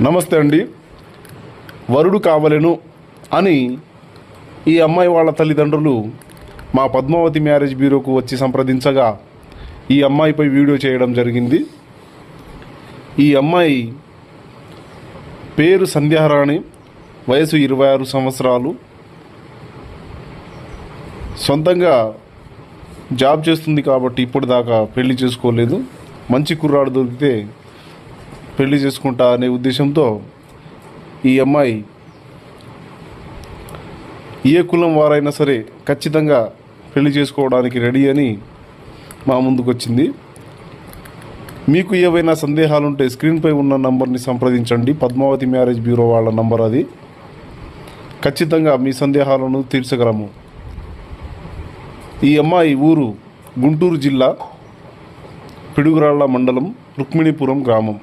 నమస్తే అండి. వరుడు కావలెను అని ఈ అమ్మాయి వాళ్ళ తల్లిదండ్రులు మా పద్మావతి మ్యారేజ్ బ్యూరోకు వచ్చి సంప్రదించగా ఈ అమ్మాయిపై వీడియో చేయడం జరిగింది. ఈ అమ్మాయి పేరు సంధ్యారాణి, వయసు 26 సంవత్సరాలు, సొంతంగా జాబ్ చేస్తుంది కాబట్టి ఇప్పటిదాకా పెళ్లి చేసుకోలేదు. మంచి కుర్రాడు దొరికితే పెళ్లి చేసుకుంటా అనే ఉద్దేశంతో ఈ అమ్మాయి ఏ కులం వారైనా సరే ఖచ్చితంగా పెళ్లి చేసుకోవడానికి రెడీ అని మా ముందుకు వచ్చింది. మీకు ఏవైనా సందేహాలుంటే స్క్రీన్పై ఉన్న నంబర్ని సంప్రదించండి. పద్మావతి మ్యారేజ్ బ్యూరో వాళ్ళ నంబర్ అది. ఖచ్చితంగా మీ సందేహాలను తీర్చగలము. ఈ అమ్మాయి ఊరు గుంటూరు జిల్లా పిడుగురాళ్ల మండలం రుక్మిణీపురం గ్రామం.